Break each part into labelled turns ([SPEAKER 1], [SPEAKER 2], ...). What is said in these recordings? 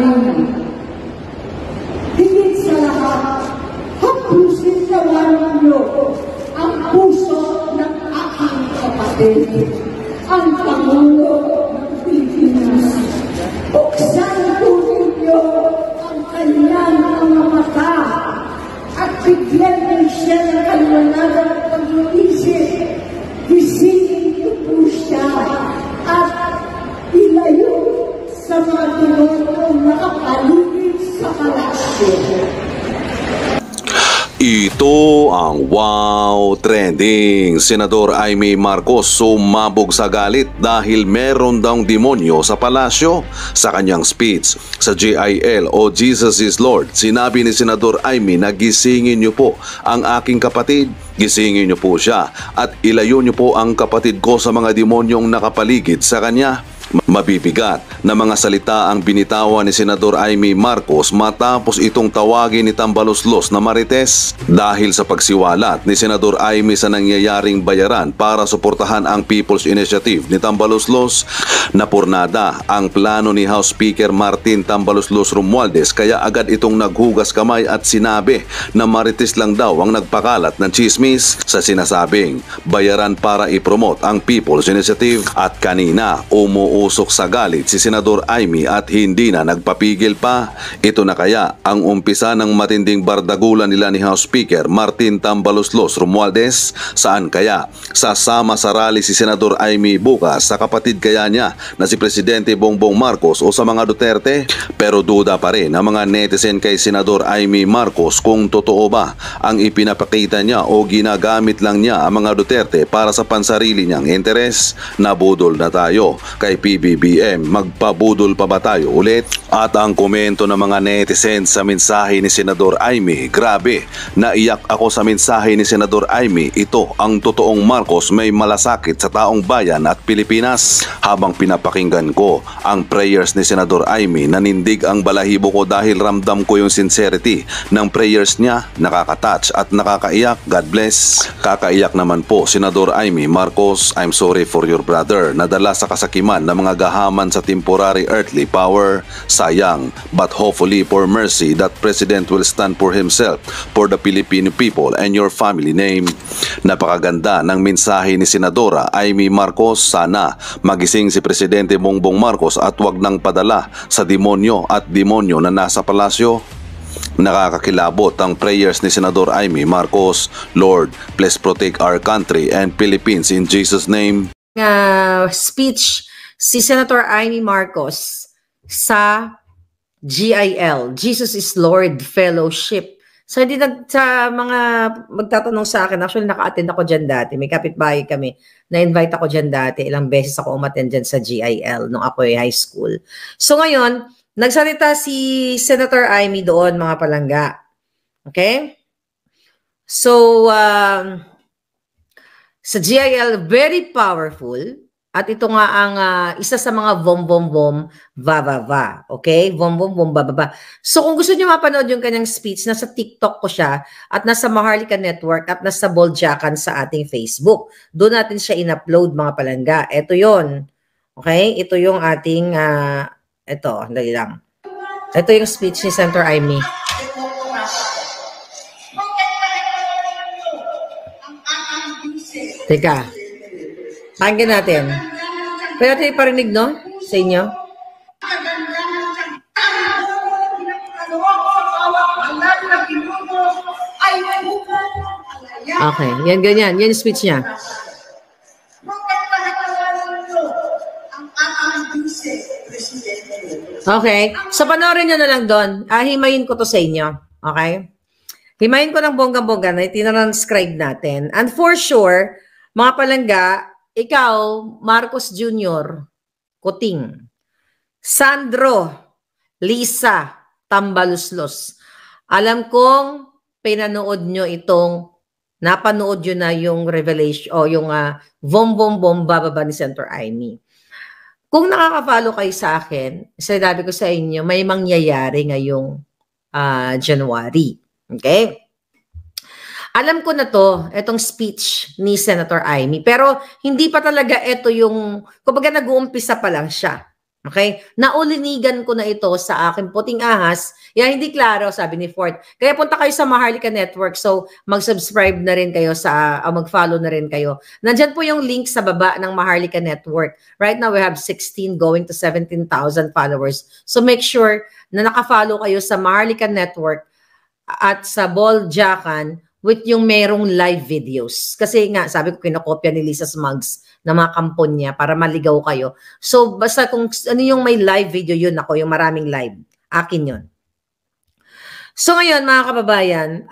[SPEAKER 1] namin. Higit sa lahat, hapusin naman ninyo ang puso ng aking kapatid, ang Pangulo ng Pilipinas. Buksan po ninyo ang kanyang mga mata at bigyan din siya ng kaliwanagan at pag-iisip. Gisingin niyo po siya at ilayo sa mga tinutong nakapaligid sa palasyo.
[SPEAKER 2] Ito ang Wow Trending. Senador Amy Marcos sumabog sa galit dahil meron daw demonyo sa palasyo. Sa kanyang speech sa GIL o Jesus is Lord, sinabi ni Senador Amy na gisingin niyo po ang aking kapatid, gisingin niyo po siya at ilayo niyo po ang kapatid ko sa mga demonyong nakapaligid sa kanya. Mabibigat na mga salita ang binitawan ni Senador Amy Marcos matapos itong tawagin ni Tambaloslos na Marites dahil sa pagsiwalat ni Senador Amy sa nangyayaring bayaran para suportahan ang People's Initiative ni Tambaloslos. Napurnada ang plano ni House Speaker Martin Tambaloslos Romualdez kaya agad itong naghugas kamay at sinabi na Marites lang daw ang nagpakalat ng chismis sa sinasabing bayaran para ipromote ang People's Initiative. At kanina umuusok sa galit si Senador Amy at hindi na nagpapigil pa. Ito na kaya ang umpisa ng matinding bardagulan nila ni House Speaker Martin Tambaloslos Romualdez? Saan kaya sasama sa rally si Senador Amy bukas, sa kapatid kaya niya na si Presidente Bongbong Marcos o sa mga Duterte? Pero duda pa rin ang mga netizen kay Senador Amy Marcos kung totoo ba ang ipinapakita niya o ginagamit lang niya ang mga Duterte para sa pansarili niyang interes. Nabudol na tayo kay PBBM, magpabudol pa ba tayo ulit? At ang komento ng mga netizens sa mensahe ni Senador Amy, grabe, naiyak ako sa mensahe ni Senador Amy. Ito ang totoong Marcos, may malasakit sa taong bayan at Pilipinas. Habang pinapakinggan ko ang prayers ni Senador Amy, nanindig ang balahibo ko dahil ramdam ko yung sincerity ng prayers niya. Nakaka-touch at nakakaiyak. God bless. Kakaiyak naman po, Senador Amy Marcos, I'm sorry for your brother. Nadala sa kasakiman ng mga gahaman sa temporary earthly power. Sayang, but hopefully for mercy that President will stand for himself, for the Filipino people and your family name. Napakaganda ng mensahe ni Senadora Amy Marcos. Sana magising si Presidente Bongbong Marcos at wag nang padala sa demonyo at demonyo na nasa palasyo. Nakakakilabot ang prayers ni Senador Amy Marcos. Lord, please protect our country and Philippines in Jesus' name.
[SPEAKER 3] Speech si Senator Amy Marcos sa GIL, Jesus is Lord Fellowship. So hindi sa mga magtatanong sa akin, actually naka-attend ako dyan dati, may kapitbahay kami, na-invite ako dyan dati, ilang beses ako umattend dyan sa GIL nung ako ay high school. So ngayon, nagsalita si Senator Amy doon, mga palangga. Okay? So, sa GIL, very powerful. At ito nga ang isa sa mga vom-vom-vom, va-va-va. Okay? Vom-vom-vom, va-va-va. So kung gusto niyo mapanood yung kanyang speech, nasa TikTok ko siya at nasa Maharlika Network at nasa Boljakan sa ating Facebook. Doon natin siya in-upload, mga palangga. Ito yon. Okay? Ito yung ating, ito, dali lang. Ito yung speech ni Senator Amy. Teka. Pakinggan natin. Pwede natin iparinig, no? Sa inyo? Okay. Yan, ganyan. Yan yung speech niya. Okay. So, panoorin nyo na lang doon. Himayin ko to sa inyo. Okay? Himayin ko ng bongga-bongga na itinanscribe natin. And for sure, mga palangga, ikaw, Marcos Jr., Kuting, Sandro, Lisa, Tambaloslos, alam kong pinanood nyo napanood nyo na yung revelation o yung vom-vom-vom bababa ni Senator Amy. Kung nakaka-follow kayo sa akin, sinabi ko sa inyo, may mangyayari ngayong January. Okay? Alam ko na itong speech ni Senator Amy, pero hindi pa talaga ito yung, kumbaga nag-uumpisa pa lang siya. Okay? Naulinigan ko na ito sa aking puting ahas. Yan, hindi klaro, sabi ni Fort. Kaya punta kayo sa Maharlika Network. So, mag-subscribe na rin kayo mag-follow na rin kayo. Nandyan po yung link sa baba ng Maharlika Network. Right now, we have 16 going to 17,000 followers. So, make sure na naka-follow kayo sa Maharlika Network at sa Ball Jacan with yung merong live videos. Kasi nga, sabi ko, kinokopya ni Lisa Smugs na mga kampon niya para maligaw kayo. So, basta kung ano yung may live video, yun ako, yung maraming live. Akin yun. So, ngayon, mga kababayan,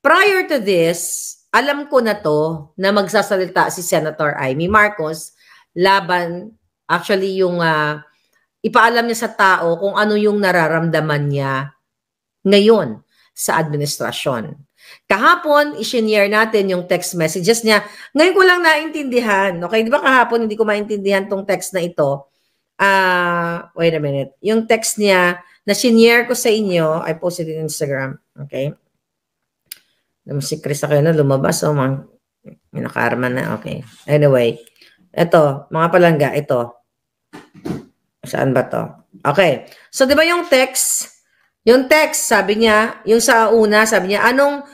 [SPEAKER 3] prior to this, alam ko na to na magsasalita si Senator Amy Marcos laban, actually, yung ipaalam niya sa tao kung ano yung nararamdaman niya ngayon sa administrasyon. Kahapon, i-share natin yung text messages niya. Ngayon ko lang naintindihan. Okay, di ba kahapon hindi ko maintindihan tong text na ito? Wait a minute. Yung text niya na sinare ko sa inyo, I posted it in Instagram. Okay? Si Chris ako na lumabas. Oh, may nakarma na. Okay. Anyway, ito, mga palangga, ito. Saan ba to? Okay. So, di ba yung text, sabi niya, yung sa una, sabi niya, anong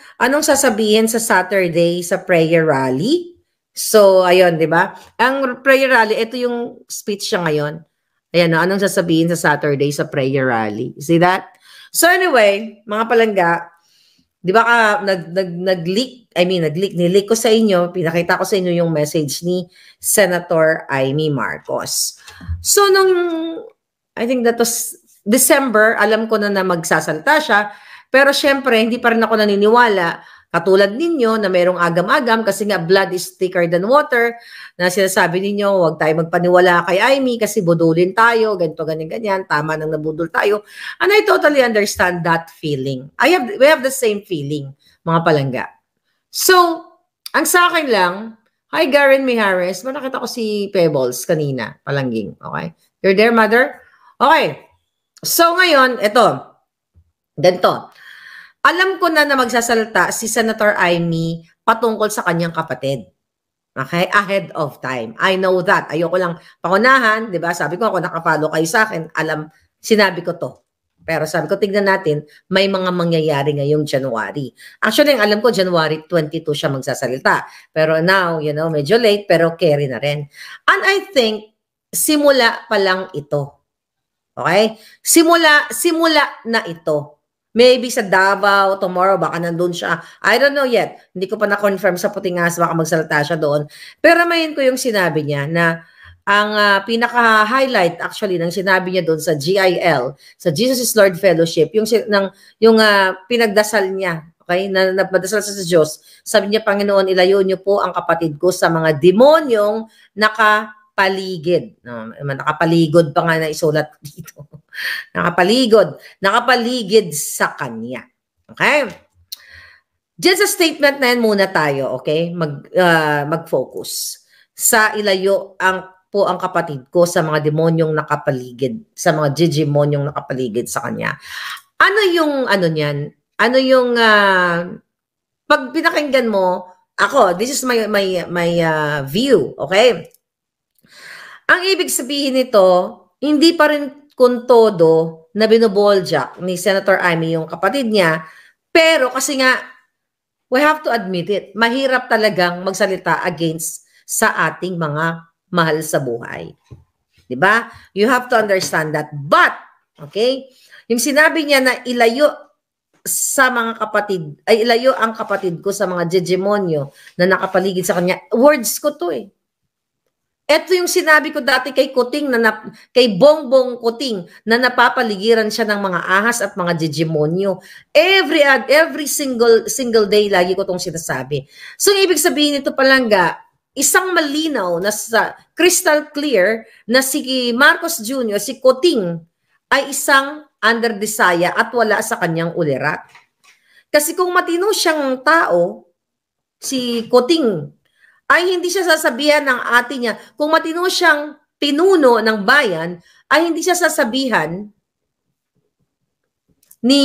[SPEAKER 3] sasabihin sa Saturday sa prayer rally? So, ayun, di ba? Ang prayer rally, ito yung speech siya ngayon. Ayan, no? Anong sasabihin sa Saturday sa prayer rally? See that? So, anyway, mga palangga, di ba nag-leak, nileak ko sa inyo, pinakita ko sa inyo yung message ni Senator Amy Marcos. So, I think that was December, alam ko na magsasalta siya, pero syempre, hindi pa rin ako naniniwala, katulad ninyo na mayroong agam-agam kasi nga blood is thicker than water, na sinasabi ninyo, huwag tayo magpaniwala kay Amy kasi budulin tayo, ganito, ganyan, tama nang nabudol tayo. And I totally understand that feeling. We have the same feeling, mga palangga. So, ang sa akin lang, hi Garen Mijares, nakita ko si Pebbles kanina, palangging, okay? You're there, mother? Okay. So ngayon, ganito. Alam ko na magsasalita si Senator Amy patungkol sa kanyang kapatid. Okay? Ahead of time. I know that. Ayoko lang pangunahan, di ba? Sabi ko, ako nakafollow kayo sa akin, sinabi ko to. Pero sabi ko, tignan natin, may mga mangyayari ngayong January. Actually, ang alam ko, January 22 siya magsasalita. Pero now, medyo late, pero carry na rin. And I think, simula pa lang ito. Okay? Simula na ito. Maybe sa Davao, tomorrow, baka nandun siya. I don't know yet. Hindi ko pa na-confirm sa Putingas, baka magsalita siya doon. Pero mayin ko yung sinabi niya na ang pinaka-highlight actually ng sinabi niya doon sa GIL, sa Jesus is Lord Fellowship, yung pinagdasal niya, okay, na nagpadasal sa Diyos. Sabi niya, Panginoon, ilayo niyo po ang kapatid ko sa mga demonyong nakapaligid. No, nakapaligod pa nga na isulat dito. Nakapaligid sa kanya. Okay? Diyan sa statement na yan muna tayo, okay? Mag-focus. Sa ilayo ang kapatid ko sa mga demonyong nakapaligid, sa mga digimonyong nakapaligid sa kanya. Ano yung niyan? Ano yung pag pinakinggan mo, this is my view, okay? Ang ibig sabihin nito, hindi pa rin kung todo na binoboljak ni Senator Amy yung kapatid niya, pero kasi nga, we have to admit it, mahirap talagang magsalita against sa ating mga mahal sa buhay. Diba? You have to understand that. But, okay, yung sinabi niya na ilayo sa mga kapatid, ay ilayo ang kapatid ko sa mga demonyo na nakapaligid sa kanya, words ko to eh. Ito yung sinabi ko dati kay Kuting, kay Bongbong Kuting, na napapaligiran siya ng mga ahas at mga demonyo. Every single day, lagi ko itong sinasabi. So, ibig sabihin nito palangga, isang malinaw na crystal clear na si Marcos Jr., si Kuting, ay isang underdesaya at wala sa kanyang ulirat. Kasi kung matino siyang tao, si Kuting, ay hindi siya sasabihan ng ate niya. Kung matino siyang pinuno ng bayan, ay hindi siya sasabihan ni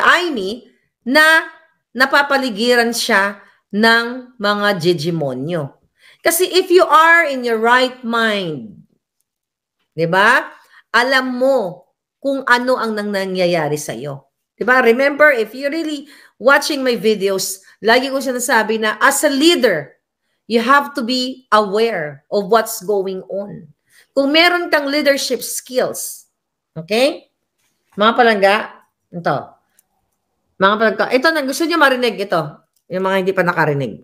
[SPEAKER 3] Amy na napapaligiran siya ng mga demonyo. Kasi if you are in your right mind, di ba? Alam mo kung ano ang nangyayari sa'yo. Di ba? Remember, if you're really watching my videos, lagi ko sinasabi na as a leader, you have to be aware of what's going on. Kung meron kang leadership skills, okay? Mga palangga, ito. Mga palangga, ito na, gusto nyo marinig ito. Yung mga hindi pa nakarinig.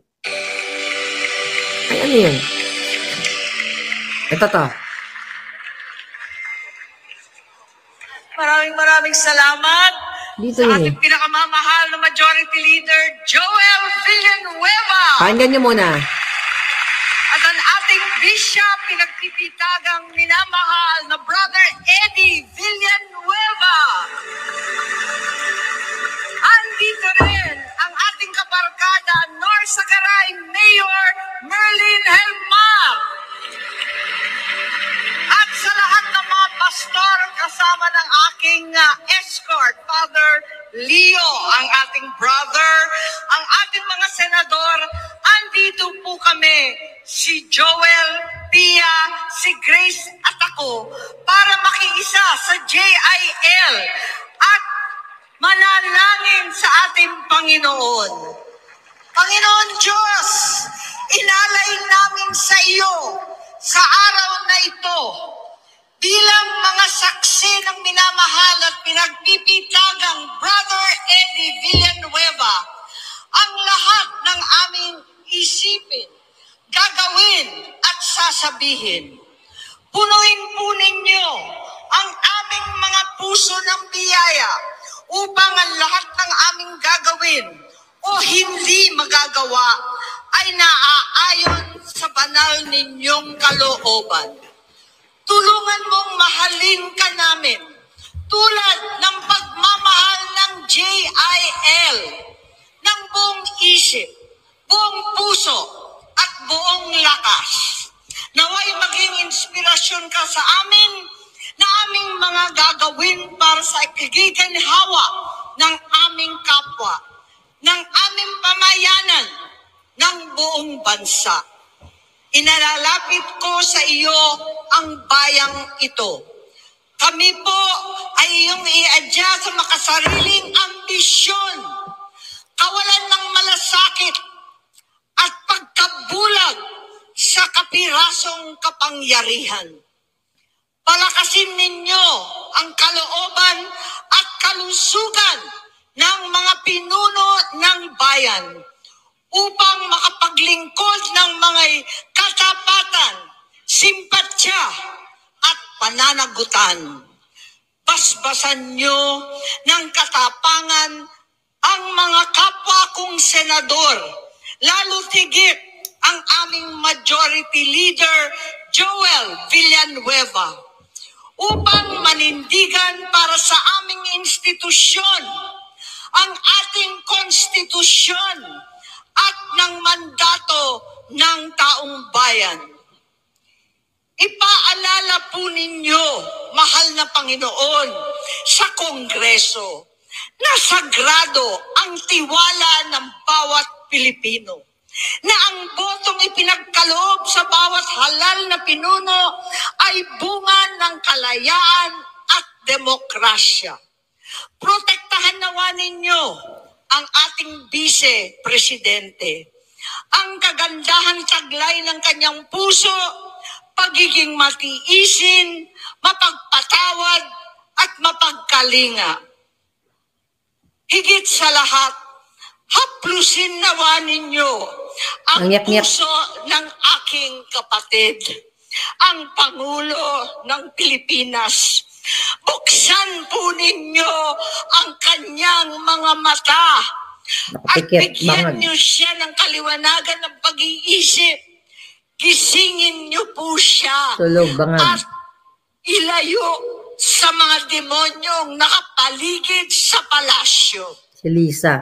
[SPEAKER 3] Ay, ano yun? Ito to.
[SPEAKER 4] Maraming salamat
[SPEAKER 3] Dito
[SPEAKER 4] sa
[SPEAKER 3] yun
[SPEAKER 4] ating pinakamamahal na Majority Leader, Joel Villanueva.
[SPEAKER 3] Pakinggan nyo muna.
[SPEAKER 4] At ang ating bishop, pinagpipitagang minamahal na Brother Eddie Villanueva. Andito rin ang ating kabarkada, North Sagaray Mayor Merlin Helmar. At sa lahat ng mga pastor kasama ng aking escort, Father Leo, ang ating brother, ang ating mga senador, andito po kami, si Joel, Pia, si Grace at ako, para makiisa sa JIL at manalangin sa ating Panginoon. Panginoon Diyos, inalay namin sa iyo sa araw na ito bilang mga saksi ng minamahal at pinagpipitagang Brother Eddie Villanueva ang lahat ng aming isipin, gagawin at sasabihin. Punuin po ninyo ang aming mga puso ng biyaya upang ang lahat ng aming gagawin o hindi magagawa ay naaayon sa banal ninyong kalooban. Tulungan mong mahalin ka namin tulad ng pagmamahal ng JIL ng buong isip, buong puso at buong lakas. Naway maging inspirasyon ka sa amin na aming mga gagawin para sa ikiginhawa ng aming kapwa, ng aming pamayanan, ng buong bansa. Inalalapit ko sa iyo ang bayang ito. Kami po ay iyong iadya sa makasariling ambisyon, kawalan ng malasakit at pagkabulag sa kapirasong kapangyarihan. Palakasin ninyo ang kalooban at kalusugan ng mga pinuno ng bayan upang makapaglingkod ng mga katapatan, simpatsya at pananagutan. Basbasan nyo ng katapangan ang mga kapwa kong senador, lalo tigit ang aming Majority Leader, Joel Villanueva, upang manindigan para sa aming institusyon, ang ating konstitusyon at ng mandato ng taong bayan. Ipaalala po ninyo, mahal na Panginoon, sa Kongreso na sagrado ang tiwala ng bawat Pilipino, na ang botong ipinagkaloob sa bawat halal na pinuno ay bunga ng kalayaan at demokrasya. Protektahan nawa ninyo ang ating vice-presidente, ang kagandahang taglay ng kanyang puso, pagiging matiisin, mapagpatawad at mapagkalinga. Higit sa lahat, haplusin nawa ninyo ang puso ng aking kapatid, ang Pangulo ng Pilipinas. Buksan po ninyo ang kanyang mga mata at bigyan niyo siya ng kaliwanagan ng pag-iisip. Gisingin niyo po siya at ilayo sa mga demonyong nakapaligid sa palasyo.
[SPEAKER 3] Si Lisa.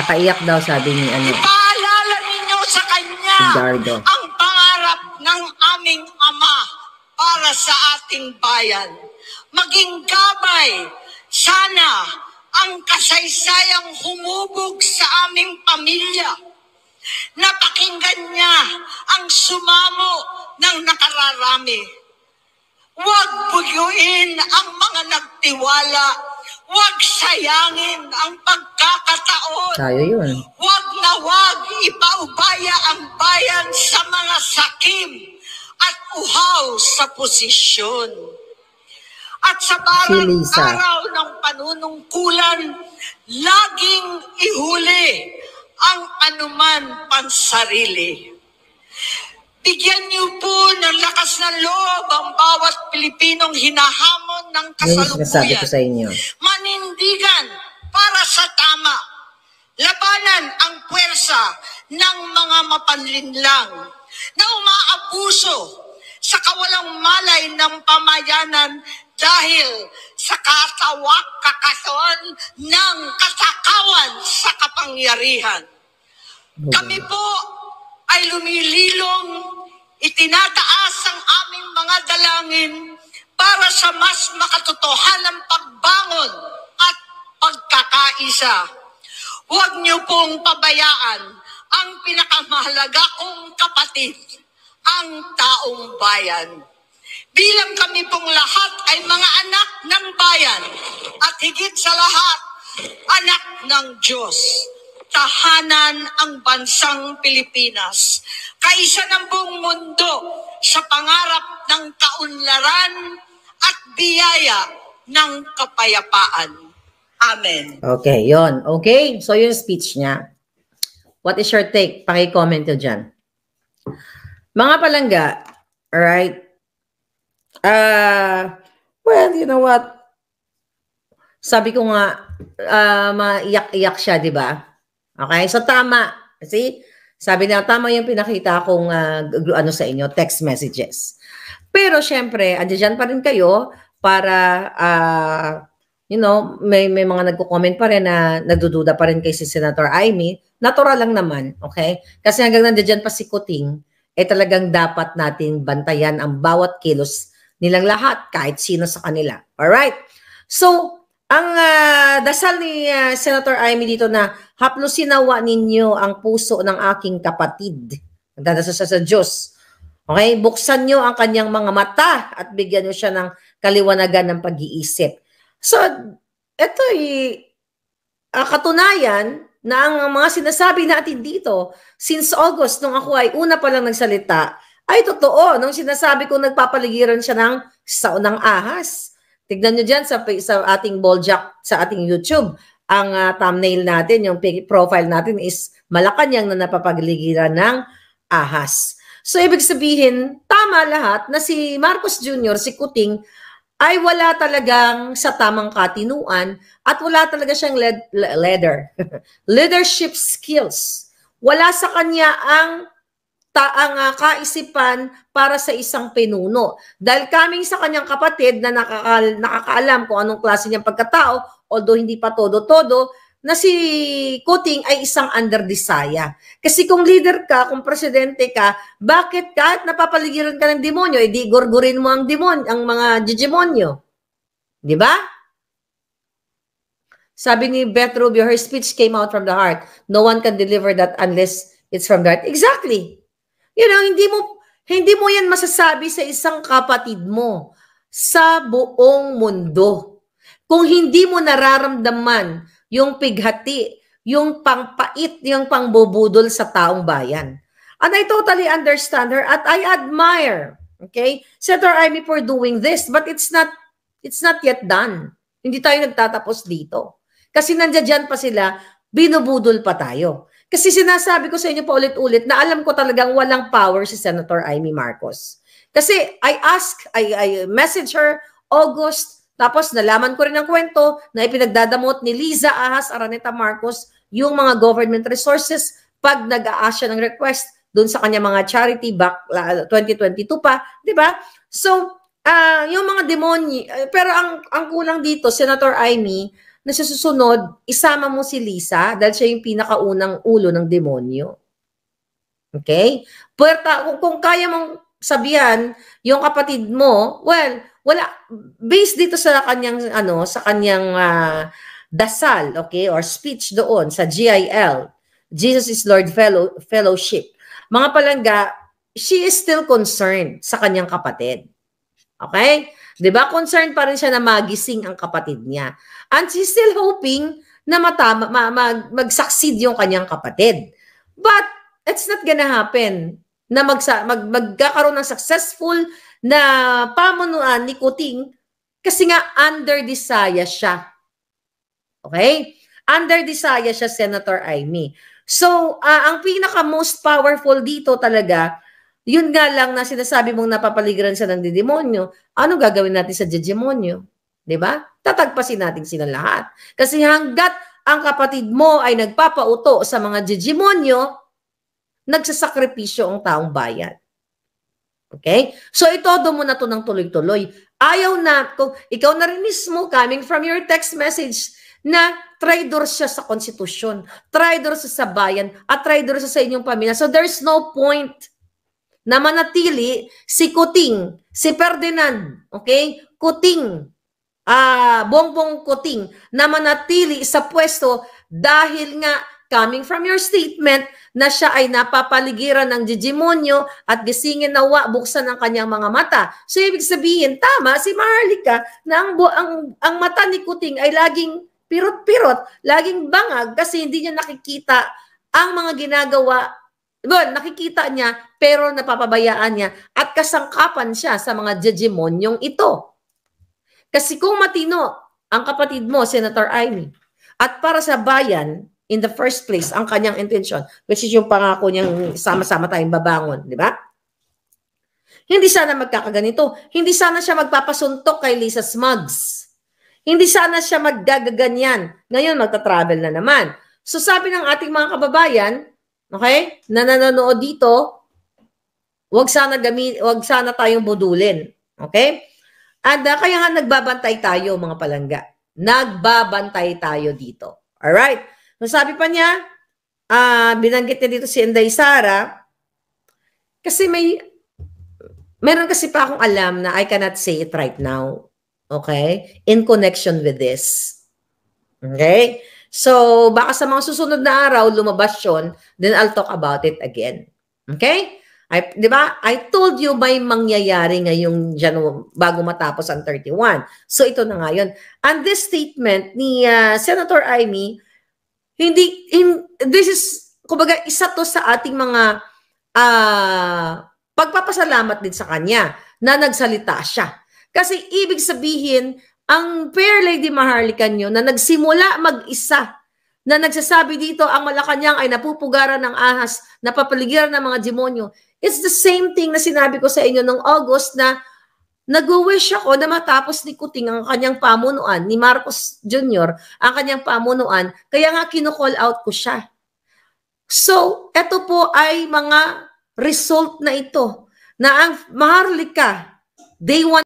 [SPEAKER 3] Nakaiyak daw, sabi ni ano.
[SPEAKER 4] Ipaalala ninyo sa kanya ang pangarap ng aming Ama para sa ating bayan. Maging gabay, sana ang kasaysayang humubog sa aming pamilya. Napakinggan Pakinggan niya ang sumamo ng nakararami. Huwag buyuin ang mga nagtiwala. Huwag sayangin ang pagkakataon.
[SPEAKER 3] Tayo yun.
[SPEAKER 4] Huwag na huwag ipaubaya ang bayan sa mga sakim at uhaw sa posisyon. At sa bawat
[SPEAKER 3] Lisa.
[SPEAKER 4] araw ng panunungkulan, laging ihuli ang anuman pansarili. Bigyan niyo po ng lakas ng loob ang bawat Pilipinong hinahamon ng
[SPEAKER 3] Yun yung sinasabi ko
[SPEAKER 4] kasalukuyan.
[SPEAKER 3] sa inyo.
[SPEAKER 4] Manindigan para sa tama. Labanan ang puwersa ng mga mapanlinlang na umaabuso sa kawalang malay ng pamayanan dahil sa kakatawan ng katakawan sa kapangyarihan. Kami po ay lumililong, itinataas ang aming mga dalangin para sa mas makatotohanang pagbangon at pagkakaisa. Huwag niyo pong pabayaan ang pinakamahalaga kong kapatid, ang taong bayan. Bilang kami pong lahat ay mga anak ng bayan at higit sa lahat, anak ng Diyos. Tahanan ang bansang Pilipinas. Kaisa ng buong mundo sa pangarap ng kaunlaran at biyaya ng kapayapaan. Amen.
[SPEAKER 3] Okay, yon. Okay, so yung speech niya. What is your take? Paki-comment nyo dyan. Mga palangga, alright? Well, you know what? Sabi ko nga, maiyak-iyak siya, di ba? Okay, so tama. See? Sabi na, tama yung pinakita kong ano sa inyo, text messages. Pero syempre, andyan pa rin kayo para, you know, may mga nagko-comment pa rin na nagdududa pa rin kay si Senator Amy. Natural lang naman, okay? Kasi hanggang nandiyan pa si Kuting, talagang dapat natin bantayan ang bawat kilos nilang lahat, kahit sino sa kanila. Alright? So, ang dasal ni Senator Amy dito na haplusinawa ninyo ang puso ng aking kapatid. Nagdadasal siya sa Diyos. Okay? Buksan nyo ang kanyang mga mata at bigyan nyo siya ng kaliwanagan ng pag-iisip. So, ito katunayan na ang mga sinasabi natin dito, since August, nung ako ay una pa lang nagsalita, ay totoo. Nung sinasabi ko nagpapaligiran siya ng saunang ahas. Tignan nyo dyan sa ating Boljak, sa ating YouTube. Ang thumbnail natin, yung profile natin is Malacanang na napapaligiran ng ahas. So, ibig sabihin, tama lahat na si Marcos Jr., si Kuting, ay wala talagang sa tamang katinuan at wala talaga siyang leadership skills. Wala sa kanya ang kaisipan para sa isang pinuno. Dahil coming sa kanyang kapatid na nakakaalam kung anong klase niyang pagkatao, although hindi pa todo-todo, na si Kuting ay isang underdesaya. Kasi kung leader ka, kung presidente ka, bakit kahit napapaligiran ka ng demonyo, edi gurgurin mo ang demonyo, ang mga demonyo. Di ba? Sabi ni Beth Rubio, her speech came out from the heart. No one can deliver that unless it's from the heart. Exactly. You know, hindi mo yan masasabi sa isang kapatid mo sa buong mundo. Kung hindi mo nararamdaman yung pighati, yung pangpait, yung pangbubudol sa taong bayan. And I totally understand her at I admire, okay, Senator Amy for doing this, but it's not yet done. Hindi tayo nagtatapos dito. Kasi nandiyan pa sila, binubudol pa tayo. Kasi sinasabi ko sa inyo pa ulit-ulit na alam ko talagang walang power si Senator Amy Marcos. Kasi I message her August, tapos nalaman ko rin ang kwento na ipinagdadamot ni Liza Ahas Araneta Marcos yung mga government resources pag nag-a-ask siya ng request doon sa kanya mga charity back 2022 pa, di ba? So, yung mga demonyo, pero ang kulang dito, Senator Amy, na sa susunod, isama mo si Lisa dahil siya yung pinakaunang ulo ng demonyo. Okay? Pero kung kaya mong sabihan yung kapatid mo, well, wala, based dito sa kanyang dasal, okay, or speech doon sa GIL, Jesus is Lord Fellowship. mga palangga, she is still concerned sa kanyang kapatid. Okay? 'Di ba? Concerned pa rin siya na magising ang kapatid niya. And she's still hoping na mag-succeed yung kanyang kapatid. But it's not gonna happen na magkakaroon ng successful na pamunuan ni Kuting kasi nga under Disaya siya. Okay? Under Disaya siya, Senator Amy. So, ang pinaka most powerful dito talaga, yun nga lang na sinasabi mong napapaligiran siya ng demonyo, ano gagawin natin sa demonyo? Diba? Tatagpasin natin sila lahat. Kasi hanggat ang kapatid mo ay nagpapauto sa mga demonyo, nagsasakripisyo ang taong bayan. Okay? So, itodo mo na to ng tuloy-tuloy. Ayaw na, kung ikaw na rin mismo, coming from your text message, na traidor siya sa konstitusyon, traidor siya sa bayan, at traidor siya sa inyong pamilya. So, there's no point na manatili si Kuting, si Ferdinand, okay? Kuting, Bongbong Kuting, na manatili sa pwesto dahil nga coming from your statement na siya ay napapaligiran ng demonyo at gisingin nawa, buksan ang kanyang mga mata. So, ibig sabihin, tama, si Maharlika na ang mata ni Kuting ay laging pirot-pirot, laging bangag kasi hindi niya nakikita ang mga ginagawa. Well, nakikita niya pero napapabayaan niya at kasangkapan siya sa mga demonyong ito. Kasi kung matino ang kapatid mo, Senator Amy, at para sa bayan, in the first place, ang kanyang intention, which is yung pangako niyang sama-sama tayong babangon, di ba? Hindi sana magkakaganito. Hindi sana siya magpapasuntok kay Lisa Smugs. Hindi sana siya maggagaganyan. Ngayon, magta-travel na naman. So, sabi ng ating mga kababayan, okay, na nanonood dito, wag sana tayong budulin. Okay? And kaya nga nagbabantay tayo, mga palangga. Nagbabantay tayo dito. Alright? So, sabi pa niya, binanggit niya dito si Inday Sara, kasi meron kasi pa akong alam na I cannot say it right now. Okay? In connection with this. Okay? So, baka sa mga susunod na araw, lumabas yun, then I'll talk about it again. Okay? Di ba? I told you may mangyayari ngayong bago matapos ang 31. So, ito na nga yun. And this statement ni Senator Amy, this is, kumbaga, isa to sa ating mga pagpapasalamat din sa kanya na nagsalita siya. Kasi ibig sabihin, ang Fair Lady Maharlika nyo na nagsimula mag-isa, na nagsasabi dito, ang Malacanang ay napupugaran ng ahas, napapaligiran ng mga demonyo. It's the same thing na sinabi ko sa inyo noong August na nag-wish ako na matapos ni Kuting ang kanyang pamunuan, ni Marcos Jr., ang kanyang pamunuan, kaya nga kino-call out ko siya. So, eto po ay mga result na ito, na ang Maharlika, day 1